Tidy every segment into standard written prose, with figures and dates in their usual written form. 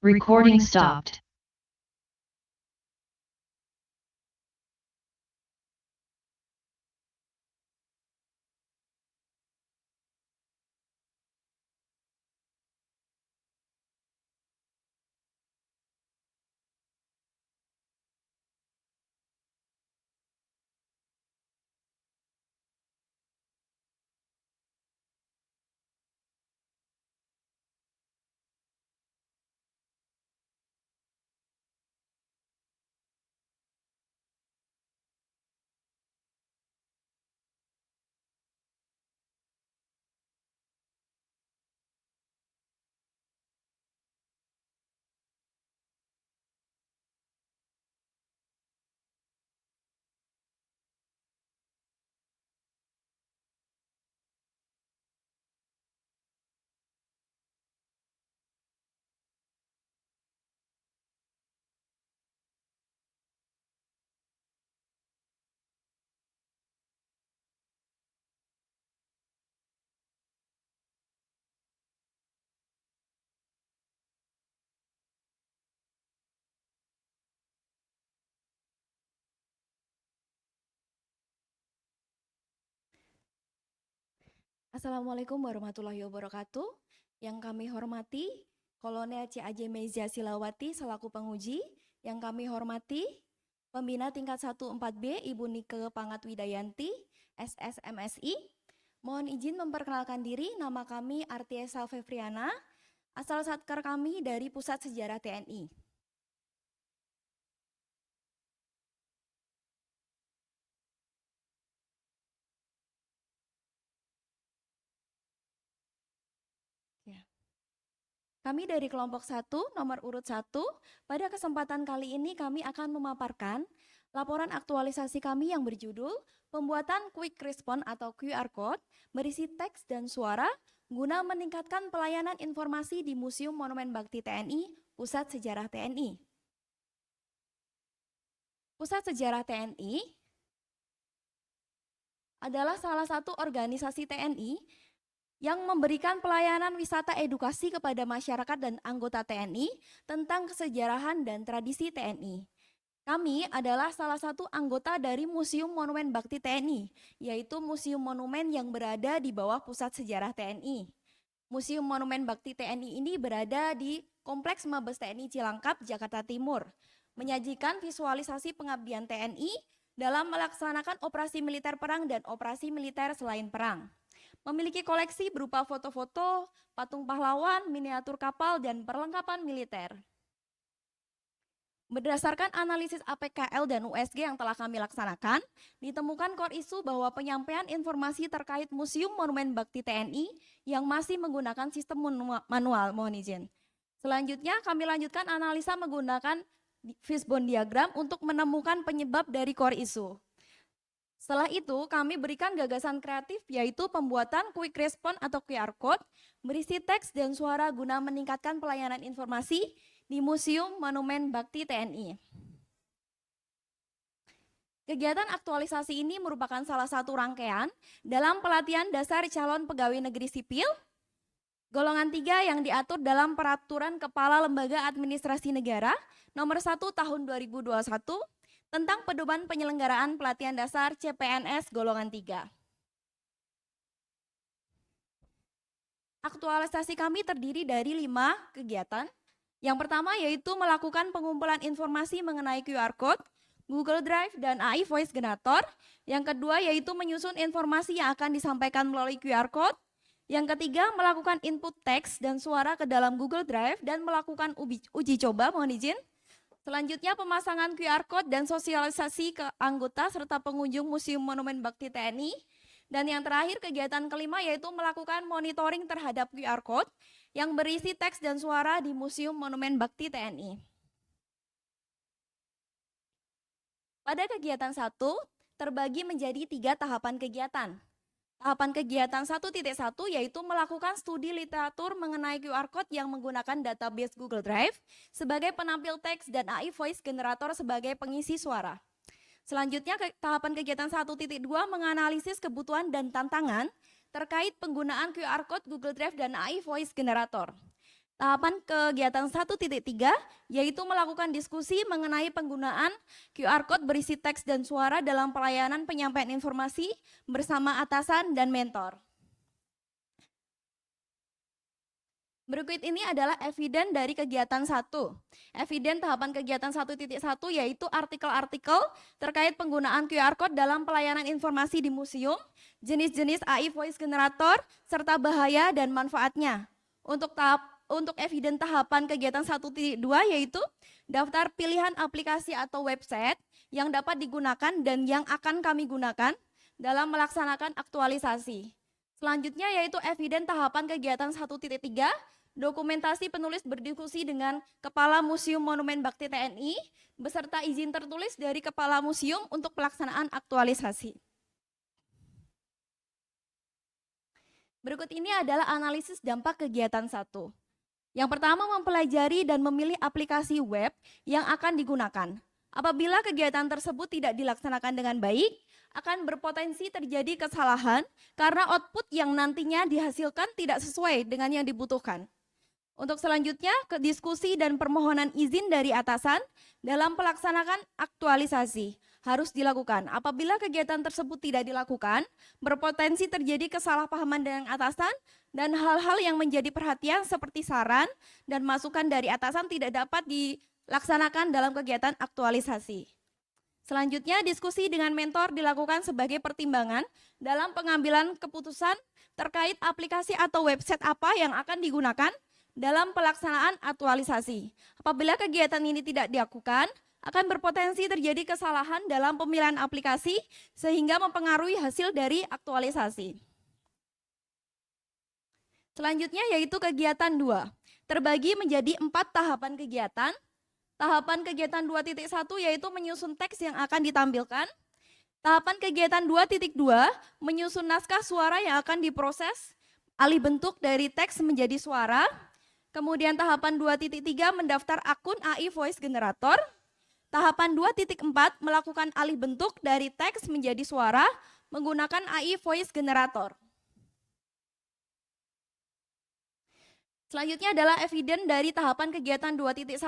Recording stopped. Assalamualaikum warahmatullahi wabarakatuh. Yang kami hormati Kolonel C.A.J. Mezia Silawati selaku penguji. Yang kami hormati Pembina tingkat 1-4B Ibu Nike Pangatwidayanti, SSMSI. Mohon izin memperkenalkan diri, nama kami Artiesa Fevriana, asal Satkar kami dari Pusat Sejarah TNI. Kami dari kelompok 1, nomor urut 1, pada kesempatan kali ini kami akan memaparkan laporan aktualisasi kami yang berjudul Pembuatan Quick Response atau QR Code berisi teks dan suara guna meningkatkan pelayanan informasi di Museum Monumen Bakti TNI, Pusat Sejarah TNI. Pusat Sejarah TNI adalah salah satu organisasi TNI yang memberikan pelayanan wisata edukasi kepada masyarakat dan anggota TNI tentang kesejarahan dan tradisi TNI. Kami adalah salah satu anggota dari Museum Monumen Bakti TNI, yaitu museum monumen yang berada di bawah Pusat Sejarah TNI. Museum Monumen Bakti TNI ini berada di Kompleks Mabes TNI Cilangkap, Jakarta Timur, menyajikan visualisasi pengabdian TNI dalam melaksanakan operasi militer perang dan operasi militer selain perang. Memiliki koleksi berupa foto-foto, patung pahlawan, miniatur kapal, dan perlengkapan militer. Berdasarkan analisis APKL dan USG yang telah kami laksanakan, ditemukan core isu bahwa penyampaian informasi terkait Museum Monumen Bakti TNI yang masih menggunakan sistem manual, mohon izin. Selanjutnya kami lanjutkan analisa menggunakan fishbone diagram untuk menemukan penyebab dari core isu. Setelah itu, kami berikan gagasan kreatif yaitu pembuatan Quick Response atau QR Code berisi teks dan suara guna meningkatkan pelayanan informasi di Museum Monumen Bakti TNI. Kegiatan aktualisasi ini merupakan salah satu rangkaian dalam pelatihan dasar calon pegawai negeri sipil golongan 3 yang diatur dalam Peraturan Kepala Lembaga Administrasi Negara nomor 1 tahun 2021 tentang pedoman penyelenggaraan pelatihan dasar CPNS golongan 3. Aktualisasi kami terdiri dari 5 kegiatan. Yang pertama yaitu melakukan pengumpulan informasi mengenai QR Code, Google Drive, dan AI Voice Generator. Yang kedua yaitu menyusun informasi yang akan disampaikan melalui QR Code. Yang ketiga melakukan input teks dan suara ke dalam Google Drive dan melakukan uji coba, mohon izin. Selanjutnya pemasangan QR Code dan sosialisasi ke anggota serta pengunjung Museum Monumen Bakti TNI. Dan yang terakhir kegiatan kelima yaitu melakukan monitoring terhadap QR Code yang berisi teks dan suara di Museum Monumen Bakti TNI. Pada kegiatan 1 terbagi menjadi 3 tahapan kegiatan. Tahapan kegiatan 1.1 yaitu melakukan studi literatur mengenai QR Code yang menggunakan database Google Drive sebagai penampil teks dan AI Voice Generator sebagai pengisi suara. Selanjutnya tahapan kegiatan 1.2 menganalisis kebutuhan dan tantangan terkait penggunaan QR Code Google Drive dan AI Voice Generator. Tahapan kegiatan 1.3 yaitu melakukan diskusi mengenai penggunaan QR Code berisi teks dan suara dalam pelayanan penyampaian informasi bersama atasan dan mentor. Berikut ini adalah eviden dari kegiatan 1. Eviden tahapan kegiatan 1.1 yaitu artikel-artikel terkait penggunaan QR Code dalam pelayanan informasi di museum, jenis-jenis AI voice generator, serta bahaya dan manfaatnya. Untuk eviden tahapan kegiatan 1.2 yaitu daftar pilihan aplikasi atau website yang dapat digunakan dan yang akan kami gunakan dalam melaksanakan aktualisasi. Selanjutnya yaitu eviden tahapan kegiatan 1.3, dokumentasi penulis berdiskusi dengan Kepala Museum Monumen Bakti TNI beserta izin tertulis dari Kepala Museum untuk pelaksanaan aktualisasi. Berikut ini adalah analisis dampak kegiatan 1. Yang pertama, mempelajari dan memilih aplikasi web yang akan digunakan. Apabila kegiatan tersebut tidak dilaksanakan dengan baik, akan berpotensi terjadi kesalahan karena output yang nantinya dihasilkan tidak sesuai dengan yang dibutuhkan. Untuk selanjutnya, ke diskusi dan permohonan izin dari atasan dalam pelaksanaan aktualisasi harus dilakukan. Apabila kegiatan tersebut tidak dilakukan, berpotensi terjadi kesalahpahaman dengan atasan dan hal-hal yang menjadi perhatian seperti saran dan masukan dari atasan tidak dapat dilaksanakan dalam kegiatan aktualisasi. Selanjutnya, diskusi dengan mentor dilakukan sebagai pertimbangan dalam pengambilan keputusan terkait aplikasi atau website apa yang akan digunakan dalam pelaksanaan aktualisasi. Apabila kegiatan ini tidak dilakukan, akan berpotensi terjadi kesalahan dalam pemilihan aplikasi sehingga mempengaruhi hasil dari aktualisasi. Selanjutnya yaitu kegiatan 2. Terbagi menjadi 4 tahapan kegiatan. Tahapan kegiatan 2.1 yaitu menyusun teks yang akan ditampilkan. Tahapan kegiatan 2.2 menyusun naskah suara yang akan diproses alih bentuk dari teks menjadi suara. Kemudian tahapan 2.3 mendaftar akun AI voice generator. Tahapan 2.4 melakukan alih bentuk dari teks menjadi suara menggunakan AI voice generator. Selanjutnya adalah eviden dari tahapan kegiatan 2.1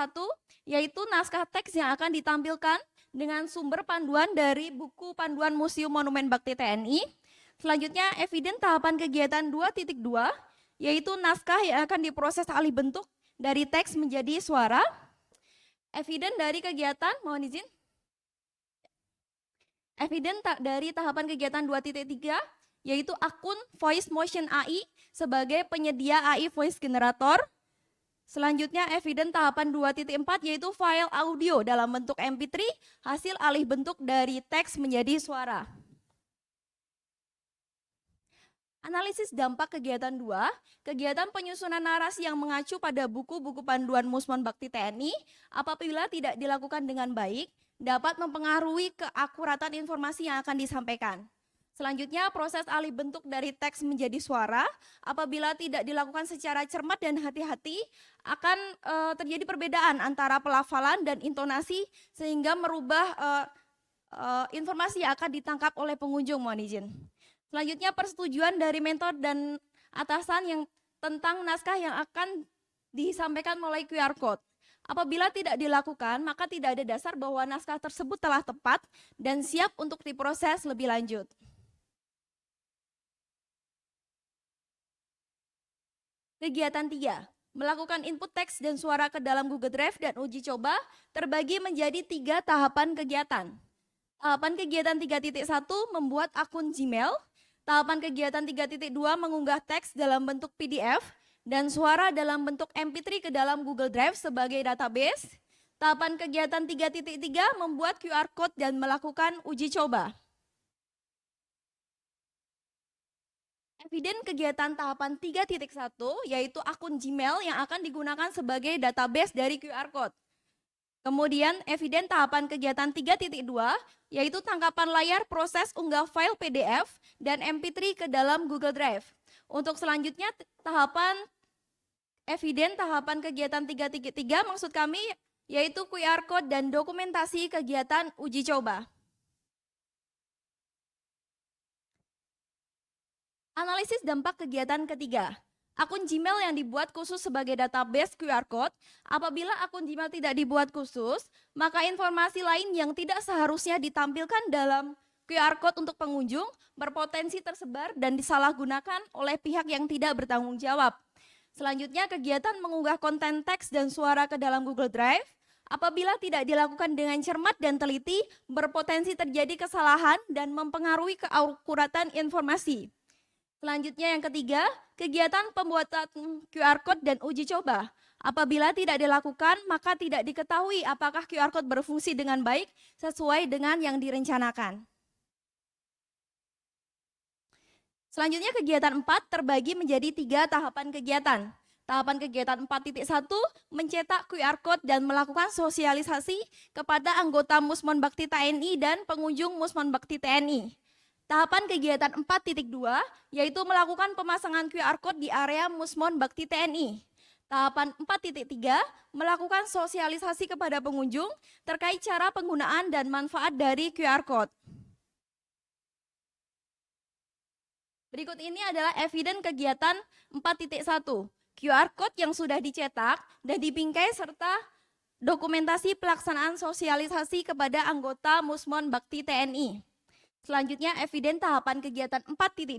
yaitu naskah teks yang akan ditampilkan dengan sumber panduan dari buku panduan Museum Monumen Bakti TNI. Selanjutnya eviden tahapan kegiatan 2.2 yaitu naskah yang akan diproses alih bentuk dari teks menjadi suara. Eviden dari kegiatan, mohon izin. Eviden dari tahapan kegiatan 2.3 yaitu akun Voice Motion AI sebagai penyedia AI voice generator. Selanjutnya eviden tahapan 2.4 yaitu file audio dalam bentuk MP3 hasil alih bentuk dari teks menjadi suara. Analisis dampak kegiatan 2, kegiatan penyusunan narasi yang mengacu pada buku-buku panduan Musmon Bakti TNI apabila tidak dilakukan dengan baik dapat mempengaruhi keakuratan informasi yang akan disampaikan. Selanjutnya, proses alih bentuk dari teks menjadi suara apabila tidak dilakukan secara cermat dan hati-hati akan terjadi perbedaan antara pelafalan dan intonasi sehingga merubah informasi yang akan ditangkap oleh pengunjung, mohon izin. Selanjutnya, persetujuan dari mentor dan atasan yang tentang naskah yang akan disampaikan melalui QR Code. Apabila tidak dilakukan, maka tidak ada dasar bahwa naskah tersebut telah tepat dan siap untuk diproses lebih lanjut. Kegiatan 3, melakukan input teks dan suara ke dalam Google Drive dan uji coba terbagi menjadi 3 tahapan kegiatan. Tahapan kegiatan 3.1 membuat akun Gmail. Tahapan kegiatan 3.2 mengunggah teks dalam bentuk PDF dan suara dalam bentuk MP3 ke dalam Google Drive sebagai database. Tahapan kegiatan 3.3 membuat QR Code dan melakukan uji coba. Eviden kegiatan tahapan 3.1 yaitu akun Gmail yang akan digunakan sebagai database dari QR Code. Kemudian eviden tahapan kegiatan 3.2 yaitu tangkapan layar proses unggah file PDF dan MP3 ke dalam Google Drive. Untuk selanjutnya eviden tahapan kegiatan 3.3 maksud kami yaitu QR Code dan dokumentasi kegiatan uji coba. Analisis dampak kegiatan ketiga. akun Gmail yang dibuat khusus sebagai database QR Code. Apabila akun Gmail tidak dibuat khusus, maka informasi lain yang tidak seharusnya ditampilkan dalam QR Code untuk pengunjung berpotensi tersebar dan disalahgunakan oleh pihak yang tidak bertanggung jawab. Selanjutnya, kegiatan mengunggah konten teks dan suara ke dalam Google Drive. Apabila tidak dilakukan dengan cermat dan teliti, berpotensi terjadi kesalahan dan mempengaruhi keakuratan informasi. Selanjutnya yang ketiga, kegiatan pembuatan QR Code dan uji coba. Apabila tidak dilakukan, maka tidak diketahui apakah QR Code berfungsi dengan baik sesuai dengan yang direncanakan. Selanjutnya kegiatan 4 terbagi menjadi 3 tahapan kegiatan. Tahapan kegiatan 4.1 mencetak QR Code dan melakukan sosialisasi kepada anggota Musmon Bakti TNI dan pengunjung Musmon Bakti TNI. Tahapan kegiatan 4.2 yaitu melakukan pemasangan QR Code di area Musmon Bakti TNI. Tahapan 4.3 melakukan sosialisasi kepada pengunjung terkait cara penggunaan dan manfaat dari QR Code. Berikut ini adalah eviden kegiatan 4.1. QR Code yang sudah dicetak dan dibingkai serta dokumentasi pelaksanaan sosialisasi kepada anggota Musmon Bakti TNI. Selanjutnya, eviden tahapan kegiatan 4.2,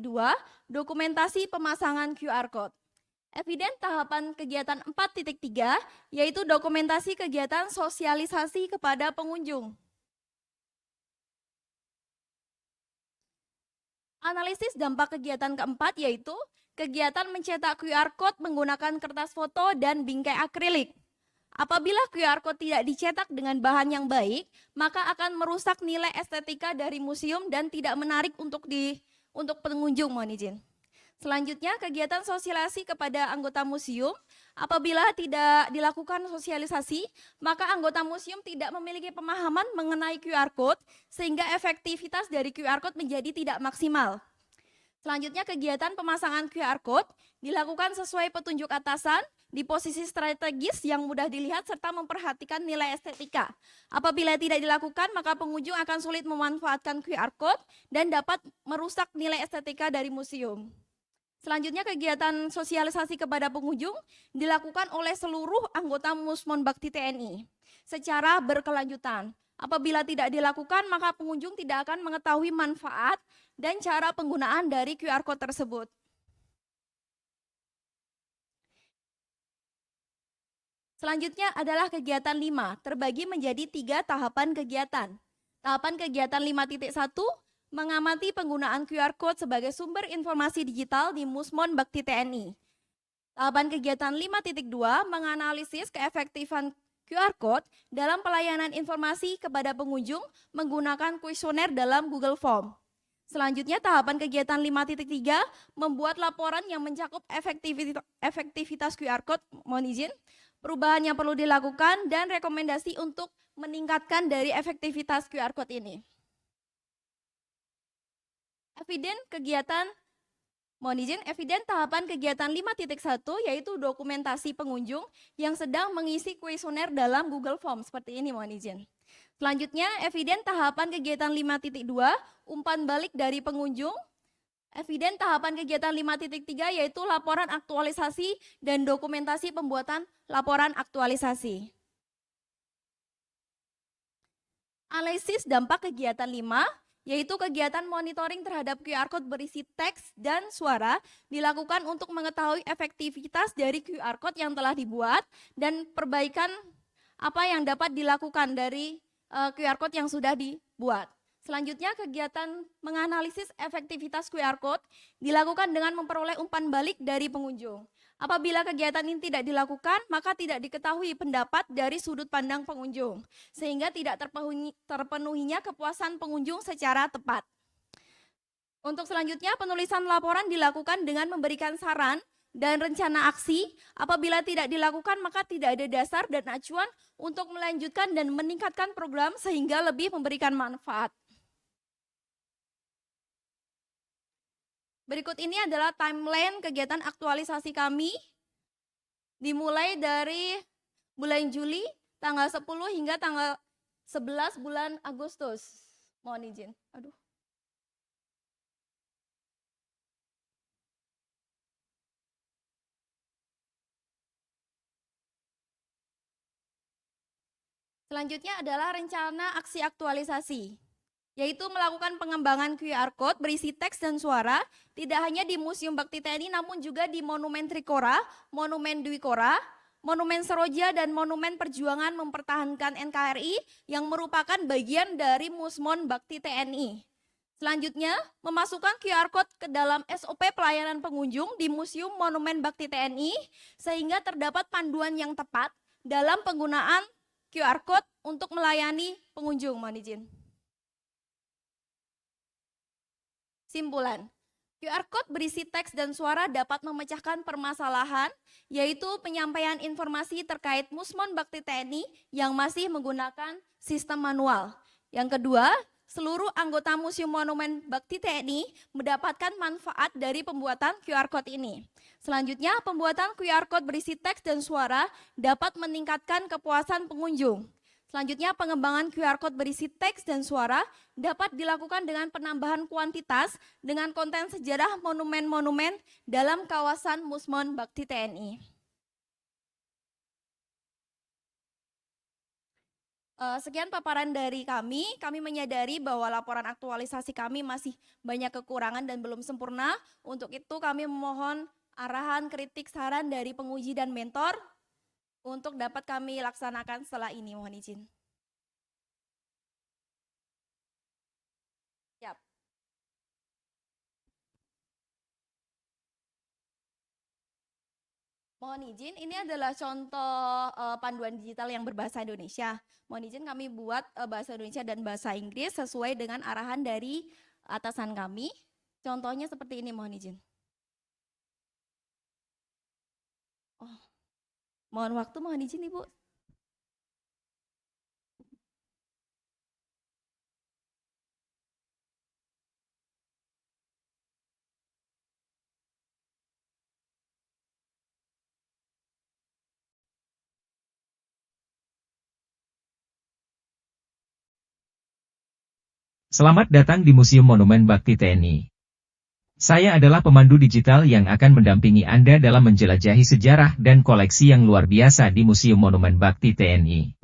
dokumentasi pemasangan QR Code. Eviden tahapan kegiatan 4.3, yaitu dokumentasi kegiatan sosialisasi kepada pengunjung. Analisis dampak kegiatan keempat yaitu kegiatan mencetak QR Code menggunakan kertas foto dan bingkai akrilik. Apabila QR Code tidak dicetak dengan bahan yang baik, maka akan merusak nilai estetika dari museum dan tidak menarik untuk pengunjung, mohon izin. Selanjutnya, kegiatan sosialisasi kepada anggota museum. Apabila tidak dilakukan sosialisasi, maka anggota museum tidak memiliki pemahaman mengenai QR Code, sehingga efektivitas dari QR Code menjadi tidak maksimal. Selanjutnya, kegiatan pemasangan QR Code dilakukan sesuai petunjuk atasan di posisi strategis yang mudah dilihat serta memperhatikan nilai estetika. Apabila tidak dilakukan, maka pengunjung akan sulit memanfaatkan QR Code dan dapat merusak nilai estetika dari museum. Selanjutnya, kegiatan sosialisasi kepada pengunjung dilakukan oleh seluruh anggota Musmon Bakti TNI secara berkelanjutan. Apabila tidak dilakukan, maka pengunjung tidak akan mengetahui manfaat dan cara penggunaan dari QR Code tersebut. Selanjutnya adalah kegiatan 5, terbagi menjadi 3 tahapan kegiatan. Tahapan kegiatan 5.1, mengamati penggunaan QR Code sebagai sumber informasi digital di Musmon Bakti TNI. Tahapan kegiatan 5.2, menganalisis keefektifan QR Code dalam pelayanan informasi kepada pengunjung menggunakan kuesioner dalam Google Form. Selanjutnya, tahapan kegiatan 5.3, membuat laporan yang mencakup efektivitas QR Code, mohon izin, perubahan yang perlu dilakukan, dan rekomendasi untuk meningkatkan dari efektivitas QR Code ini. Eviden kegiatan, mohon izin, eviden tahapan kegiatan 5.1 yaitu dokumentasi pengunjung yang sedang mengisi kuesioner dalam Google Form, seperti ini, mohon izin. Selanjutnya, eviden tahapan kegiatan 5.2, umpan balik dari pengunjung. Eviden tahapan kegiatan 5.3 yaitu laporan aktualisasi dan dokumentasi pembuatan laporan aktualisasi. Analisis dampak kegiatan 5, yaitu kegiatan monitoring terhadap QR Code berisi teks dan suara dilakukan untuk mengetahui efektivitas dari QR Code yang telah dibuat dan perbaikan apa yang dapat dilakukan dari QR Code yang sudah dibuat. Selanjutnya, kegiatan menganalisis efektivitas QR Code dilakukan dengan memperoleh umpan balik dari pengunjung. Apabila kegiatan ini tidak dilakukan, maka tidak diketahui pendapat dari sudut pandang pengunjung, sehingga tidak terpenuhinya kepuasan pengunjung secara tepat. Untuk selanjutnya, penulisan laporan dilakukan dengan memberikan saran dan rencana aksi. Apabila tidak dilakukan, maka tidak ada dasar dan acuan untuk melanjutkan dan meningkatkan program sehingga lebih memberikan manfaat. Berikut ini adalah timeline kegiatan aktualisasi kami dimulai dari bulan Juli tanggal 10 hingga tanggal 11 bulan Agustus. Mohon izin. Aduh. Selanjutnya adalah rencana aksi aktualisasi, yaitu melakukan pengembangan QR Code berisi teks dan suara, tidak hanya di Museum Bakti TNI, namun juga di Monumen Trikora, Monumen Dwi Kora, Monumen Seroja, dan Monumen Perjuangan Mempertahankan NKRI yang merupakan bagian dari Musmon Bakti TNI. Selanjutnya, memasukkan QR Code ke dalam SOP pelayanan pengunjung di Museum Monumen Bakti TNI, sehingga terdapat panduan yang tepat dalam penggunaan QR Code untuk melayani pengunjung. Mohon izin. Simpulan, QR Code berisi teks dan suara dapat memecahkan permasalahan, yaitu penyampaian informasi terkait Musmon Bakti TNI yang masih menggunakan sistem manual. Yang kedua, seluruh anggota Museum Monumen Bakti TNI mendapatkan manfaat dari pembuatan QR Code ini. Selanjutnya, pembuatan QR Code berisi teks dan suara dapat meningkatkan kepuasan pengunjung. Selanjutnya, pengembangan QR Code berisi teks dan suara dapat dilakukan dengan penambahan kuantitas dengan konten sejarah monumen-monumen dalam kawasan Musmon Bakti TNI. Sekian paparan dari kami menyadari bahwa laporan aktualisasi kami masih banyak kekurangan dan belum sempurna. Untuk itu kami memohon arahan, kritik, saran dari penguji dan mentor untuk dapat kami laksanakan setelah ini. Mohon izin. Siap. Mohon izin, ini adalah contoh panduan digital yang berbahasa Indonesia. Mohon izin kami buat bahasa Indonesia dan bahasa Inggris sesuai dengan arahan dari atasan kami. Contohnya seperti ini, mohon izin. Oh, mohon waktu, mohon izin Ibu. Selamat datang di Museum Monumen Bakti TNI. Saya adalah pemandu digital yang akan mendampingi Anda dalam menjelajahi sejarah dan koleksi yang luar biasa di Museum Monumen Bakti TNI.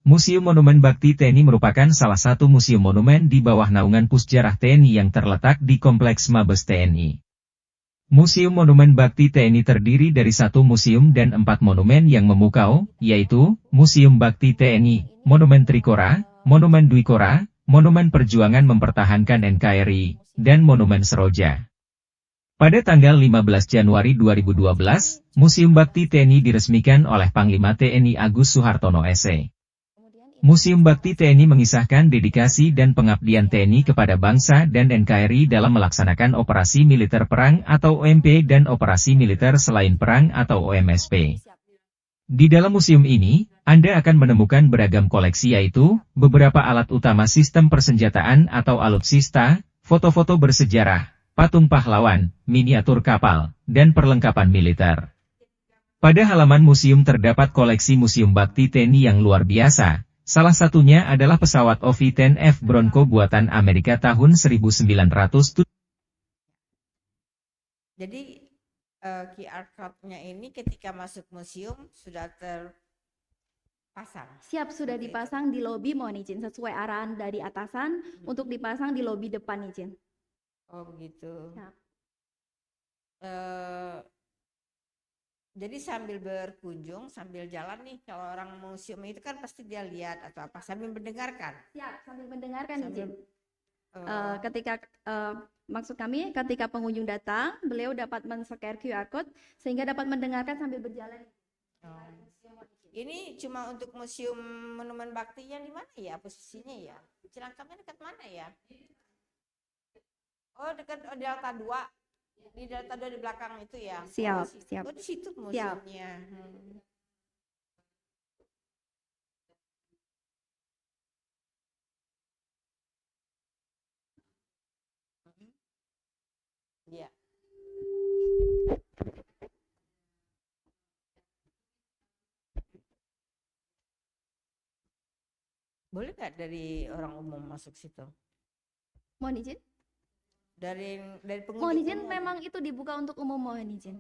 Museum Monumen Bakti TNI merupakan salah satu museum monumen di bawah naungan Pusjarah TNI yang terletak di Kompleks Mabes TNI. Museum Monumen Bakti TNI terdiri dari satu museum dan 4 monumen yang memukau, yaitu Museum Bakti TNI, Monumen Trikora, Monumen Dwi Kora, Monumen Perjuangan Mempertahankan NKRI, dan Monumen Seroja. Pada tanggal 15 Januari 2012, Museum Bakti TNI diresmikan oleh Panglima TNI Agus Suhartono SE. Museum Bakti TNI mengisahkan dedikasi dan pengabdian TNI kepada bangsa dan NKRI dalam melaksanakan operasi militer perang atau OMP dan operasi militer selain perang atau OMSP. Di dalam museum ini, Anda akan menemukan beragam koleksi yaitu, beberapa alat utama sistem persenjataan atau alutsista, foto-foto bersejarah, patung pahlawan, miniatur kapal, dan perlengkapan militer. Pada halaman museum terdapat koleksi Museum Bakti TNI yang luar biasa, salah satunya adalah pesawat OV-10F Bronco buatan Amerika tahun 1907. Jadi QR code-nya ini ketika masuk museum sudah terpasang. Siap, sudah dipasang di lobi, mohon izin sesuai arahan dari atasan untuk dipasang di lobi depan, izin. Oh begitu. Ya. Jadi sambil berkunjung, sambil jalan nih, kalau orang museum itu kan pasti dia lihat atau apa, sambil mendengarkan. Siap, sambil mendengarkan, izin. Sambil, Ketika maksud kami ketika pengunjung datang, beliau dapat men-scan QR code sehingga dapat mendengarkan sambil berjalan. Ini cuma untuk Museum Monumen Bakti yang di mana ya posisinya ya? Cilangkapnya dekat mana ya? Oh dekat Delta 2. Di Delta 2 di belakang itu ya? Siap, oh, siap. Oh di situ museumnya. Ya. Boleh nggak dari orang umum masuk situ? Mohon izin. Dari pengunjung Mohon izin, umum. memang itu dibuka untuk umum, mohon izin.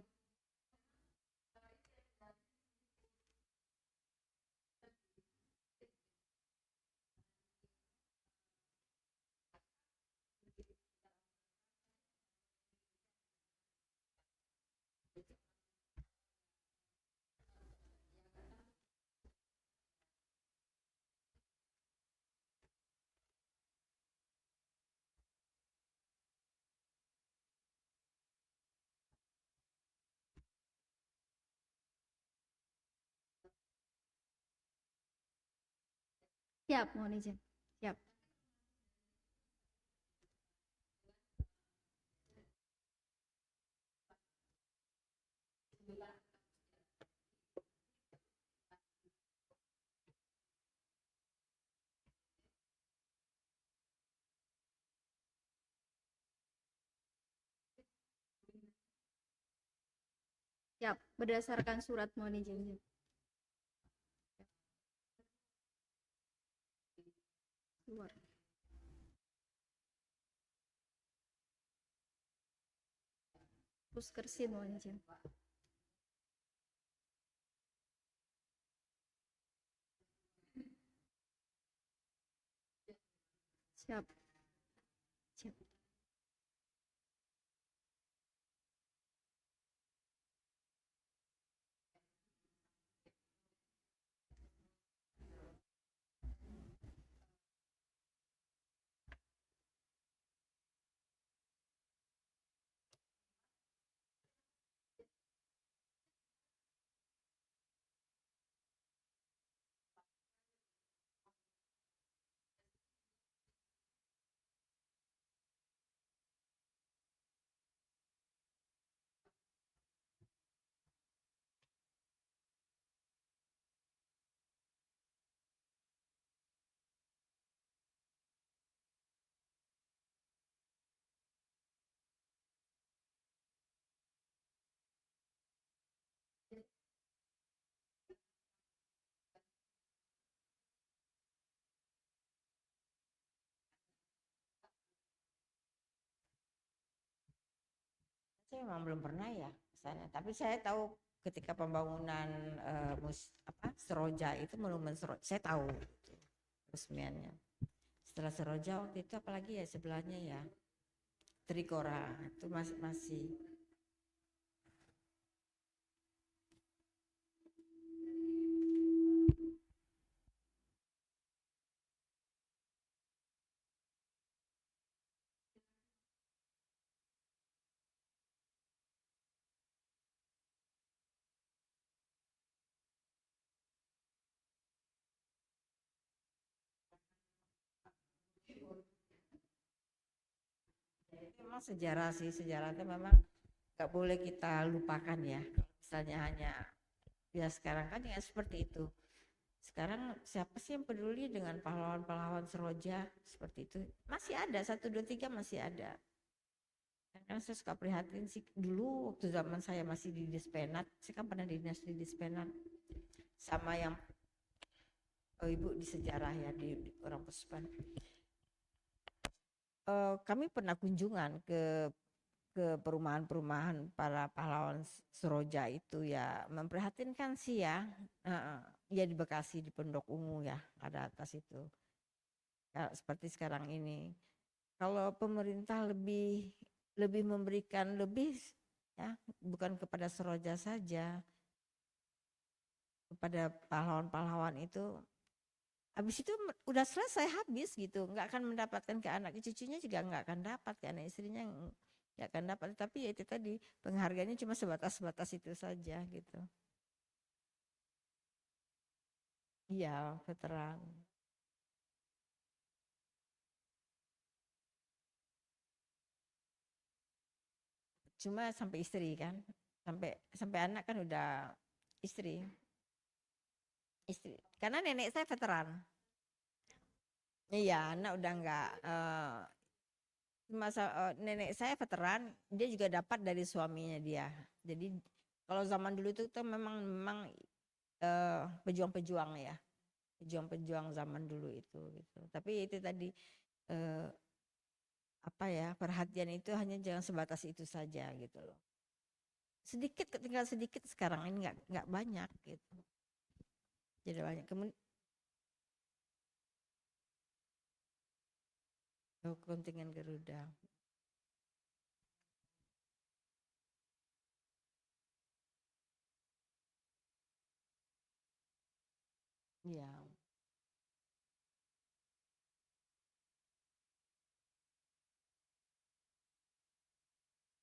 Siap, mohon izin. Siap. Siap, berdasarkan surat mohon izin. Keluar. Puskersin mohon izin. Siap. Siap. Saya memang belum pernah ya ke sana. Tapi saya tahu ketika pembangunan Seroja itu monumen Seroja, saya tahu itu resmiannya. Setelah Seroja waktu itu apalagi ya sebelahnya ya Trikora itu masih. Memang sejarah sih, sejarah itu memang nggak boleh kita lupakan ya. Misalnya hanya ya sekarang kan ya seperti itu. Sekarang siapa sih yang peduli dengan pahlawan-pahlawan Seroja seperti itu? Masih ada, satu, dua, tiga masih ada. Karena saya suka prihatin sih dulu waktu zaman saya masih di Dispenat, saya kan pernah dinas di Dispenat sama yang ibu di sejarah ya di orang Puspan. Kami pernah kunjungan ke perumahan-perumahan para pahlawan Seroja itu ya memprihatinkan sih ya. Ya di Bekasi di Pondok Ungu ya ada atas itu. Ya, seperti sekarang ini. Kalau pemerintah lebih lebih memberikan lebih ya bukan kepada Seroja saja kepada pahlawan-pahlawan itu habis itu udah selesai habis gitu nggak akan mendapatkan ke anak cucunya juga nggak akan dapat ke anak istrinya nggak akan dapat tapi ya itu tadi penghargaannya cuma sebatas itu saja gitu. Iya veteran cuma sampai istri kan sampai sampai anak kan udah istri istri karena nenek saya veteran. Iya anak udah nggak nenek saya veteran dia juga dapat dari suaminya dia jadi kalau zaman dulu itu tuh memang memang pejuang-pejuang ya pejuang-pejuang zaman dulu itu gitu tapi itu tadi eh, apa ya perhatian itu hanya jangan sebatas itu saja gitu loh sedikit tinggal sedikit sekarang ini nggak banyak gitu jadi banyak kemudian kontingen Garuda ya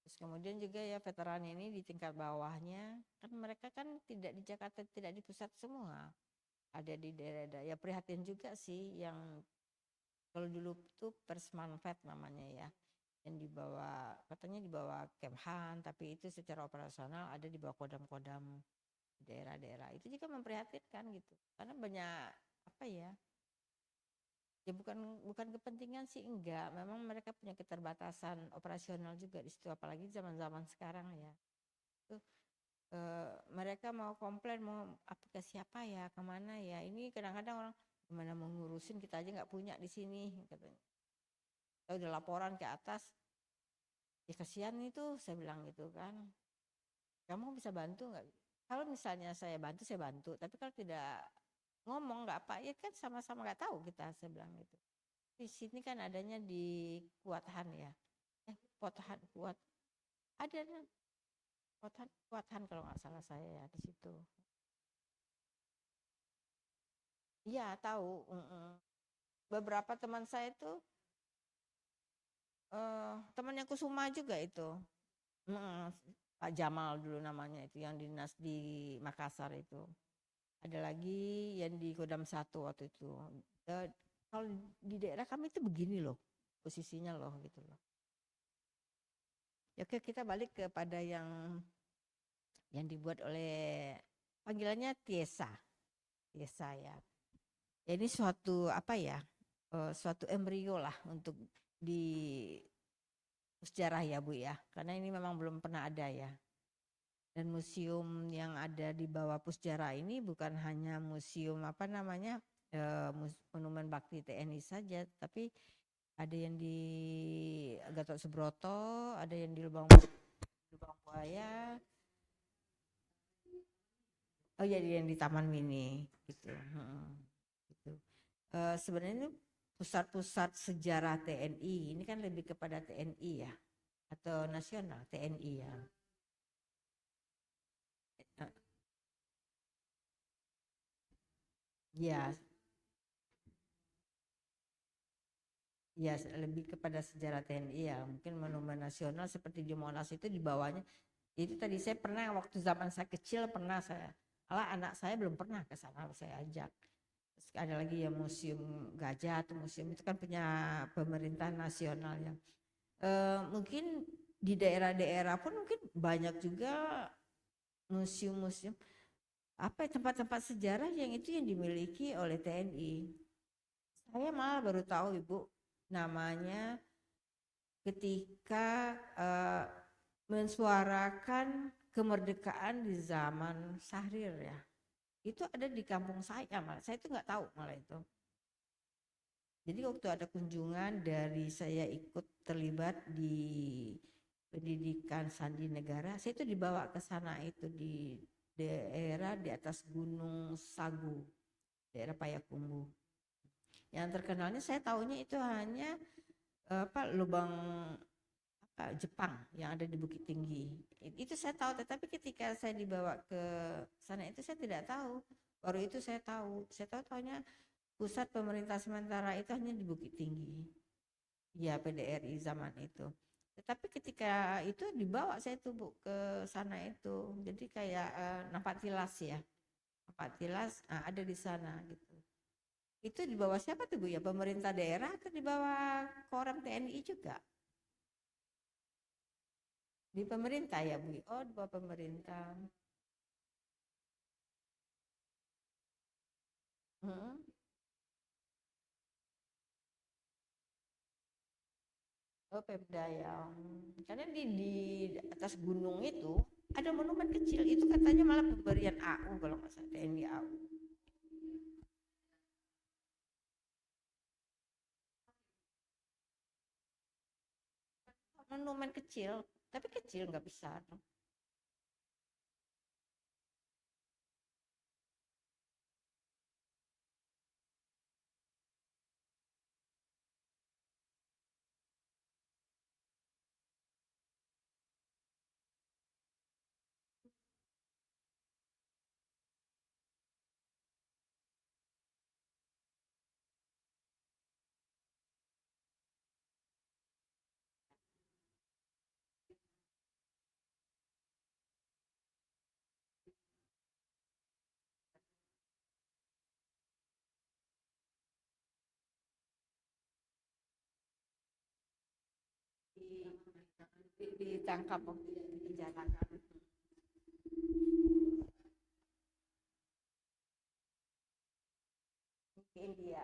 terus kemudian juga ya veteran ini di tingkat bawahnya kan mereka kan tidak di Jakarta tidak di pusat semua ada di daerah-daerah. Ya prihatin juga sih yang kalau dulu tuh Persmanfet namanya ya, yang dibawa katanya dibawa Kemhan, tapi itu secara operasional ada di bawah Kodam-Kodam daerah-daerah. Itu juga memprihatinkan gitu, karena banyak apa ya? Ya bukan kepentingan sih enggak, memang mereka punya keterbatasan operasional juga di situ, apalagi zaman-zaman sekarang ya. Tuh mereka mau komplain mau apa ke siapa ya, kemana ya? Ini kadang-kadang orang gimana mau ngurusin, kita aja nggak punya di sini katanya. Saya udah laporan ke atas, ya kasihan itu saya bilang gitu kan. Kamu bisa bantu nggak? Kalau misalnya saya bantu, tapi kalau tidak ngomong nggak apa, ya kan sama-sama nggak tahu kita, saya bilang gitu. Di sini kan adanya di Kuathan ya, Kuathan kuat ada Kuathan kalau nggak salah saya ya di situ. Iya tahu. Beberapa teman saya itu temannya Kusuma juga itu. Pak Jamal dulu namanya itu yang dinas di Makassar itu. Ada lagi yang di Kodam 1 waktu itu. Kalau di daerah kami itu begini loh posisinya loh gitu loh. Ya, oke, kita balik kepada yang dibuat oleh panggilannya Tiesa. Tiesa ya. Ya ini suatu apa ya? Suatu embrio lah untuk di sejarah ya Bu ya. Karena ini memang belum pernah ada ya. Dan museum yang ada di bawah Pusjara ini bukan hanya museum apa namanya Monumen Bakti TNI saja, tapi ada yang di Gatot Subroto, ada yang di Lubang Buaya, oh ya yang di Taman Mini gitu. Gitu. Sebenarnya pusat-pusat sejarah TNI ini kan lebih kepada TNI ya atau nasional TNI ya. Ya, ya lebih kepada sejarah TNI ya. Mungkin monumen nasional seperti di Monas itu di bawahnya. Itu tadi saya pernah waktu zaman saya kecil pernah saya, anak saya belum pernah ke sana saya ajak. Terus ada lagi ya museum gajah atau museum itu kan punya pemerintah nasional ya. Mungkin di daerah-daerah pun mungkin banyak juga museum-museum apa ya, tempat-tempat sejarah yang itu yang dimiliki oleh TNI. Saya malah baru tahu Ibu namanya ketika mensuarakan kemerdekaan di zaman Syahrir ya. Itu ada di kampung saya malah. Saya itu nggak tahu malah itu. Jadi waktu ada kunjungan dari saya ikut terlibat di pendidikan Sandi Negara, saya itu dibawa ke sana itu di daerah di atas Gunung Sagu, daerah Payakumbuh. Yang terkenalnya saya tahunya itu hanya apa lubang Jepang yang ada di Bukit Tinggi. Itu saya tahu, tetapi ketika saya dibawa ke sana itu saya tidak tahu. Baru itu saya tahu. Saya tahunya pusat pemerintah sementara itu hanya di Bukit Tinggi. Ya PDRI zaman itu. Tetapi ketika itu dibawa saya tuh Bu ke sana itu. Jadi kayak nampak tilas ya. Nampak tilas ada di sana gitu. Itu di bawah siapa tuh Bu ya? Pemerintah daerah atau di bawah Korem TNI juga? Di pemerintah ya Bu? Oh di bawah pemerintah. Hmm. Oh Pemda ya. Karena di atas gunung itu ada monumen kecil. Itu katanya malah pemberian AU kalau nggak salah TNI AU. Monumen kecil, tapi kecil nggak besar. ditangkap waktu di penjara ke India.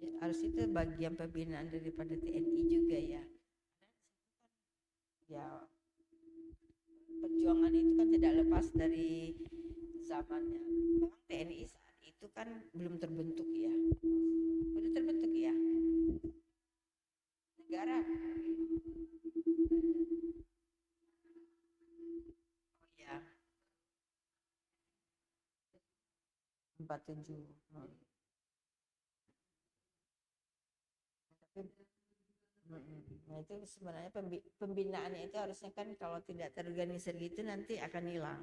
Ya, harus itu bagian pembinaan daripada TNI juga ya. Ya, perjuangan itu kan tidak lepas dari zamannya. Memang TNI saat itu kan belum terbentuk ya. Udah terbentuk ya negara. Oh ya, 47. Tapi nah itu sebenarnya pembinaannya itu harusnya kan kalau tidak terorganisir gitu nanti akan hilang.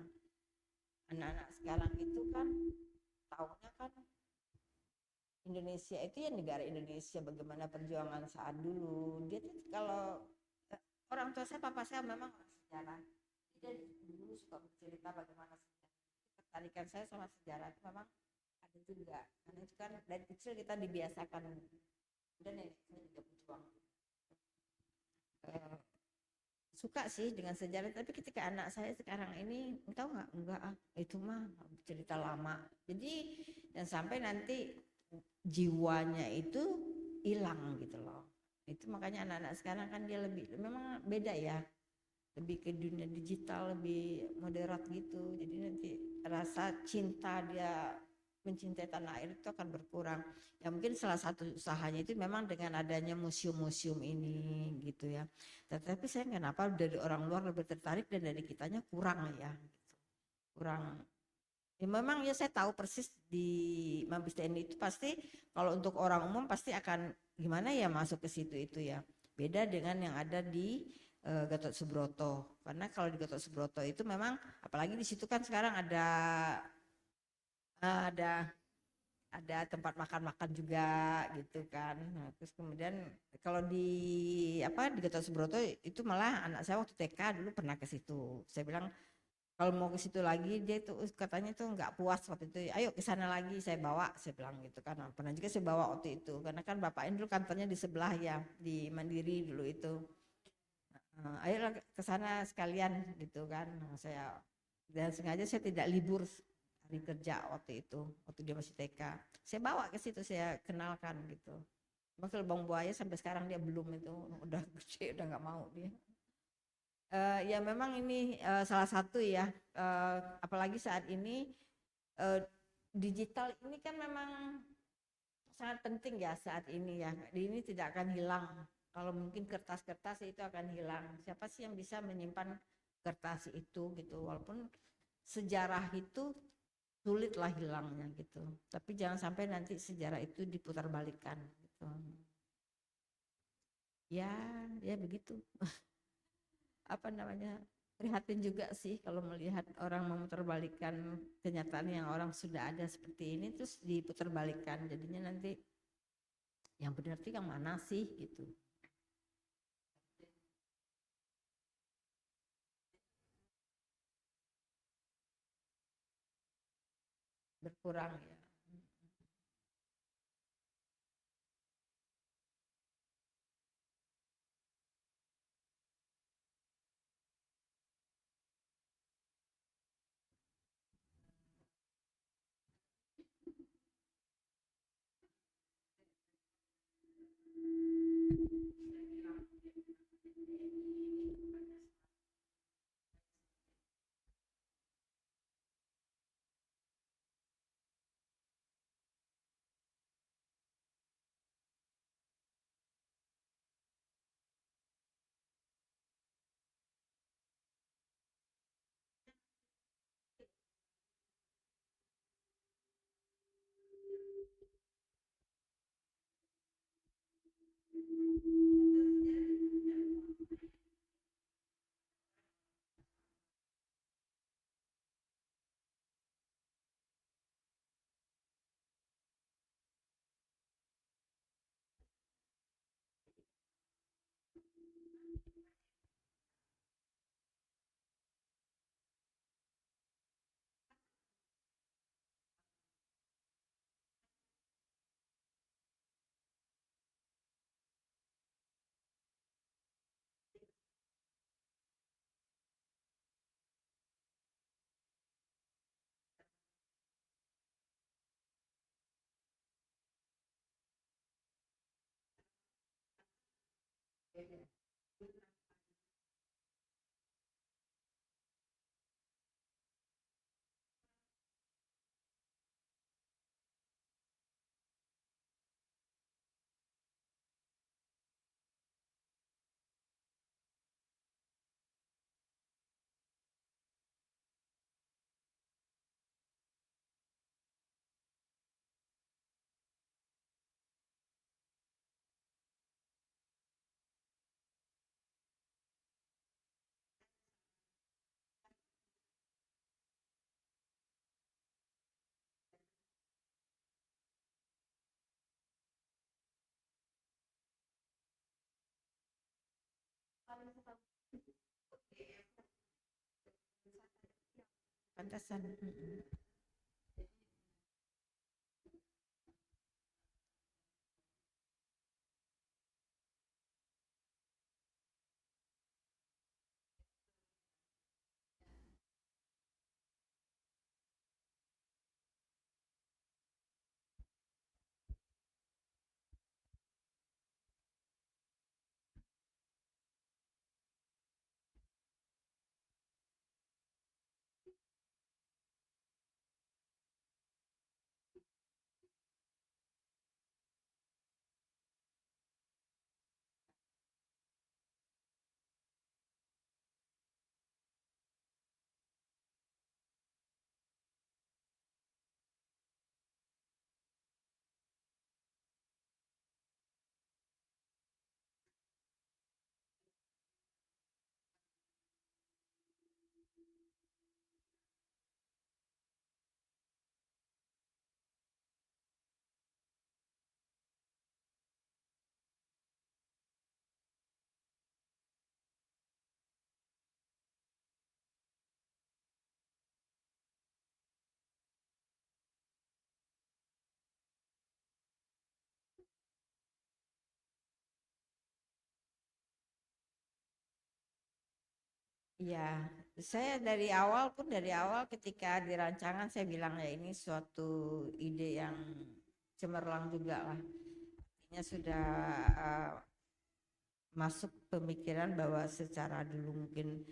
Anak-anak sekarang itu kan taunya kan Indonesia itu ya negara Indonesia bagaimana perjuangan saat dulu. Dia tuh kalau orang tua saya papa saya memang orang sejarah. Dia dulu suka bercerita bagaimana sejarah. Ketertarikan saya sama sejarah itu memang ada juga. Karena itu kan dari kecil kita dibiasakan dan nenek saya juga berjuang. Eh, suka sih dengan sejarah tapi ketika anak saya sekarang ini tahu nggak enggak itu mah cerita lama jadi dan sampai nanti jiwanya itu hilang gitu loh itu makanya anak-anak sekarang kan dia lebih memang beda ya lebih ke dunia digital lebih moderat gitu jadi nanti rasa cinta dia mencintai tanah air itu akan berkurang ya mungkin salah satu usahanya itu memang dengan adanya museum-museum ini gitu ya tetapi saya kenapa dari orang luar lebih tertarik dan dari kitanya kurang ya gitu. Kurang ya memang ya saya tahu persis di Mabes TNI itu pasti kalau untuk orang umum pasti akan gimana ya masuk ke situ itu ya beda dengan yang ada di Gatot Subroto karena kalau di Gatot Subroto itu memang apalagi di situ kan sekarang ada ada tempat makan-makan juga gitu kan. Nah, terus kemudian kalau di apa di Gatot Subroto itu malah anak saya waktu TK dulu pernah ke situ. Saya bilang kalau mau ke situ lagi dia itu katanya tuh nggak puas waktu itu. Ayo ke sana lagi saya bawa saya bilang gitu kan. Nah, pernah juga saya bawa waktu itu karena kan bapaknya dulu kantornya di sebelah ya di Mandiri dulu itu. Ayolah ke sana sekalian gitu kan. Nah, saya dan sengaja saya tidak libur hari kerja waktu itu waktu dia masih TK saya bawa ke situ saya kenalkan gitu Makanya Bang Buaya sampai sekarang dia belum itu udah gede udah nggak mau dia ya memang ini salah satu ya apalagi saat ini uh, digital ini kan memang sangat penting ya saat ini ya ini tidak akan hilang kalau mungkin kertas-kertas itu akan hilang siapa sih yang bisa menyimpan kertas itu gitu walaupun sejarah itu sulit lah hilangnya gitu. Tapi jangan sampai nanti sejarah itu diputarbalikkan gitu. Ya, ya begitu. Apa namanya? Prihatin juga sih kalau melihat orang memutarbalikkan kenyataan yang orang sudah ada seperti ini terus diputarbalikkan. Jadinya nanti yang benar itu yang mana sih gitu. Berkurang ya. Pantesan. Ya, saya dari awal ketika dirancangan saya bilang ya ini suatu ide yang cemerlang juga lah. Artinya sudah masuk pemikiran bahwa secara dulu mungkin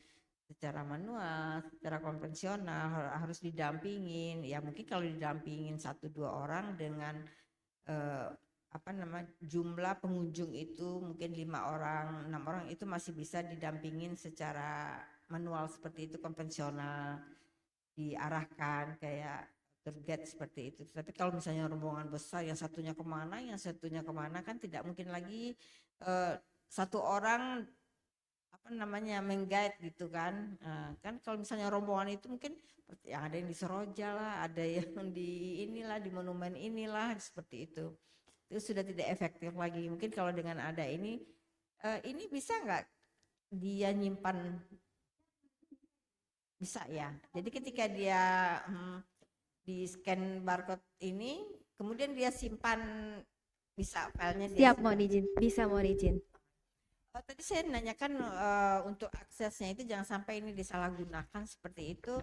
secara manual, secara konvensional harus didampingin. Ya mungkin kalau didampingin 1-2 orang dengan eh, jumlah pengunjung itu mungkin 5 orang, 6 orang itu masih bisa didampingin secara manual seperti itu konvensional diarahkan kayak tour guide seperti itu. Tapi kalau misalnya rombongan besar yang satunya kemana kan tidak mungkin lagi eh, 1 orang menggait gitu kan. Nah, kan kalau misalnya rombongan itu mungkin yang ada yang di Soroja lah, ada yang di inilah di monumen inilah seperti itu. Itu sudah tidak efektif lagi. Mungkin kalau dengan ada ini bisa nggak dia nyimpan bisa ya. Jadi ketika dia di scan barcode ini, kemudian dia simpan bisa filenya dia Siap, simpan. mohon izin. Bisa, mohon izin. Tadi saya nanyakan untuk aksesnya itu jangan sampai ini disalahgunakan seperti itu.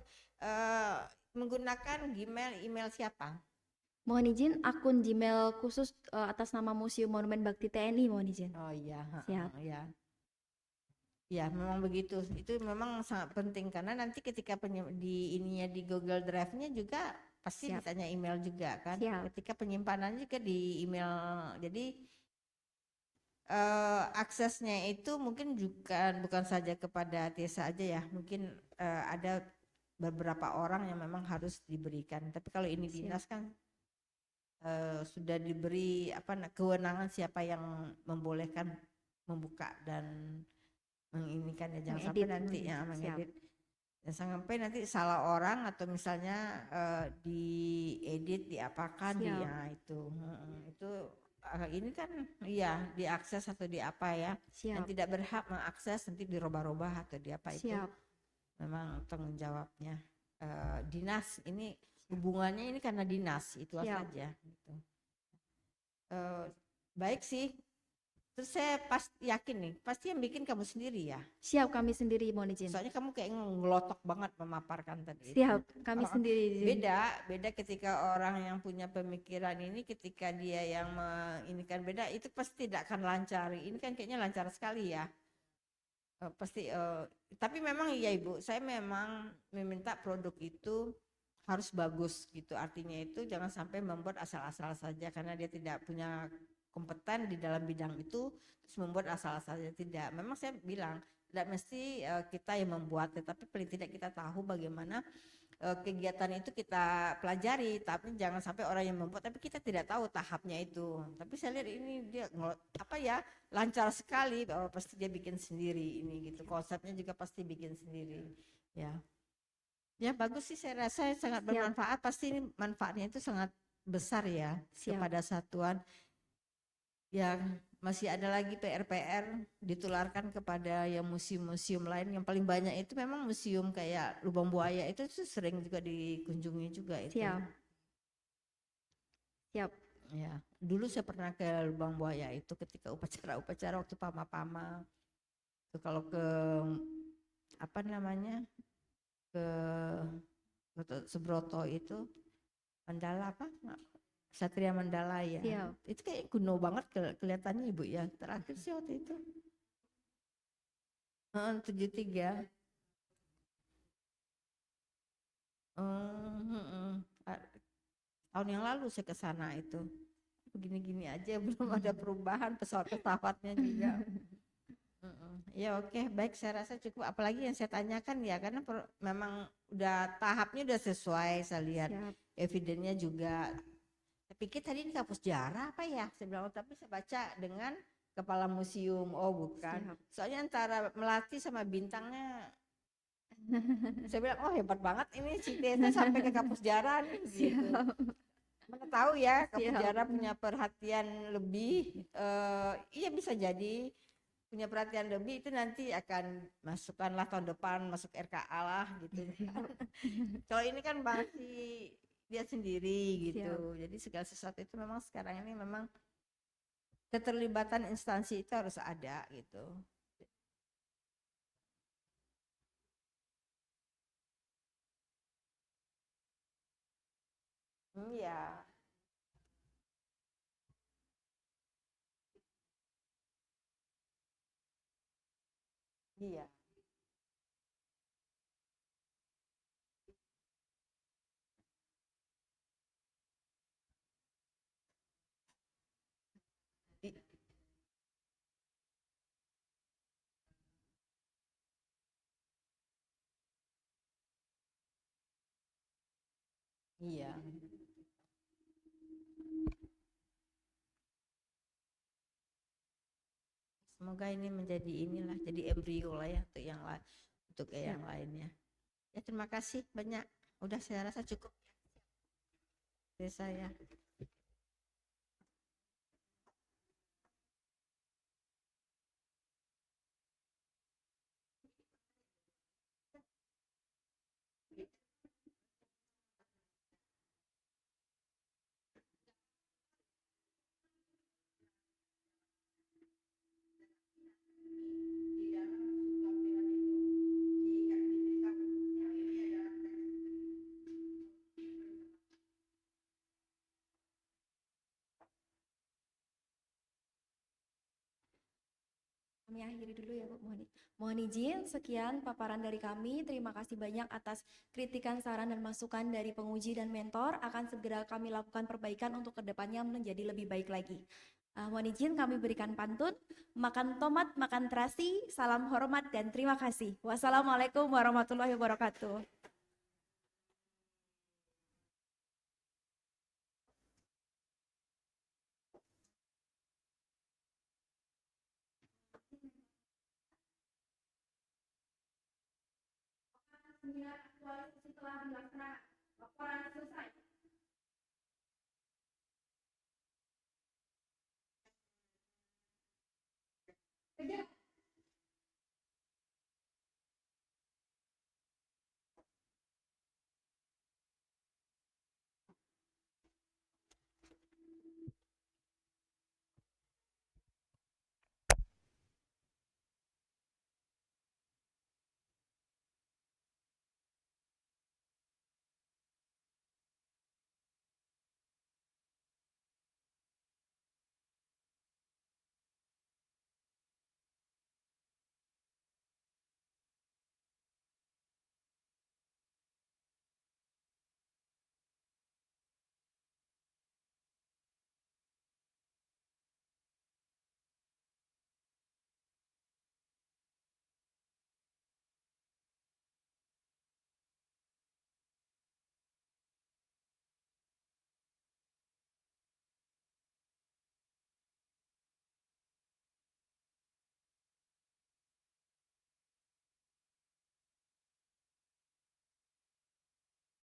Menggunakan Gmail, email siapa? Mohon izin, akun Gmail khusus atas nama Museum Monumen Bakti TNI, mohon izin. Oh iya, Siap. ya. Ya, memang begitu. Itu memang sangat penting karena nanti ketika di Google Drive-nya juga pasti Siap. ditanya email juga kan. Siap. Ketika penyimpanan juga di email. Jadi aksesnya itu mungkin juga bukan saja kepada Tesa aja ya. Mungkin ada beberapa orang yang memang harus diberikan. Tapi kalau ini dinas kan sudah diberi kewenangan siapa yang membolehkan membuka dan menginikan ya, jangan sampai nanti ya mengedit, jangan sampai nanti salah orang atau misalnya diedit diapakan dia itu ini kan iya diakses atau di apa ya. Siap. Dan tidak berhak mengakses nanti dirubah-rubah atau di apa. Siap. Itu memang tanggung jawabnya dinas. Ini hubungannya ini karena dinas itu saja gitu. Baik sih, Terus saya pasti yakin nih, pasti yang bikin kamu sendiri ya. Siap, kami sendiri, mohon izin. Soalnya kamu kayak ngelotok banget memaparkan tadi itu. Siap, kami sendiri izin. Beda ketika orang yang punya pemikiran ini, ketika dia yang menginginkan beda, itu pasti tidak akan lancar. Ini kan kayaknya lancar sekali ya. Tapi memang iya Ibu, saya memang meminta produk itu harus bagus gitu. Artinya itu jangan sampai membuat asal-asal saja karena dia tidak punya kompeten di dalam bidang itu terus membuat asal-asal saja, tidak. Memang saya bilang tidak mesti kita yang membuat, tetapi paling tidak kita tahu bagaimana kegiatan itu kita pelajari, tapi jangan sampai orang yang membuat tapi kita tidak tahu tahapnya itu. Tapi saya lihat ini dia lancar sekali, pasti dia bikin sendiri ini gitu. Konsepnya juga pasti bikin sendiri. Ya. Ya bagus sih, saya rasa sangat bermanfaat. Pasti ini manfaatnya itu sangat besar ya kepada satuan. Ya masih ada lagi PR-PR ditularkan kepada yang museum-museum lain. Yang paling banyak itu memang museum kayak Lubang Buaya itu sering juga dikunjungi juga itu. Siap. Ya, dulu saya pernah ke Lubang Buaya itu ketika upacara-upacara waktu Pama-Pama. Itu kalau ke ke Subroto itu Mandala Satria Mandala ya. Siap. Itu kayak kuno banget kelihatannya Ibu ya. Terakhir sih waktu itu. 73. Tahun yang lalu saya ke sana itu. Begini-gini aja belum ada perubahan pesawat-pesawatnya juga. Ya oke, baik, saya rasa cukup. Apalagi yang saya tanyakan ya karena memang udah tahapnya udah sesuai, saya lihat. Evidennya juga. Saya pikir tadi ini kapus sejarah apa ya? Saya bilang, tapi saya baca dengan kepala museum. Oh bukan. Soalnya antara Melati sama Bintangnya. Saya bilang, oh hebat banget ini si Tessa sampai ke kapus sejarah nih. Gitu. Mana tahu ya kapus sejarah punya perhatian lebih. Iya bisa jadi punya perhatian lebih, itu nanti akan masukkanlah tahun depan masuk RKA lah gitu. Kalau ini kan masih dia sendiri gitu. Jadi segala sesuatu itu memang sekarang ini memang keterlibatan instansi itu harus ada gitu. Ya. Iya. Iya. Semoga ini menjadi jadi embrio lah ya untuk yang lain, untuk yang lainnya. Ya terima kasih banyak. Udah saya rasa cukup dari saya. Kami akhiri dulu ya Bu, mohon izin, sekian paparan dari kami. Terima kasih banyak atas kritikan, saran, dan masukan dari penguji dan mentor. Akan segera kami lakukan perbaikan untuk kedepannya menjadi lebih baik lagi. Mohon izin kami berikan pantun. Makan tomat, makan terasi, salam hormat dan terima kasih. Wassalamualaikum warahmatullahi wabarakatuh. Aktualisasi telah dilaksanakan. Laporan selesai.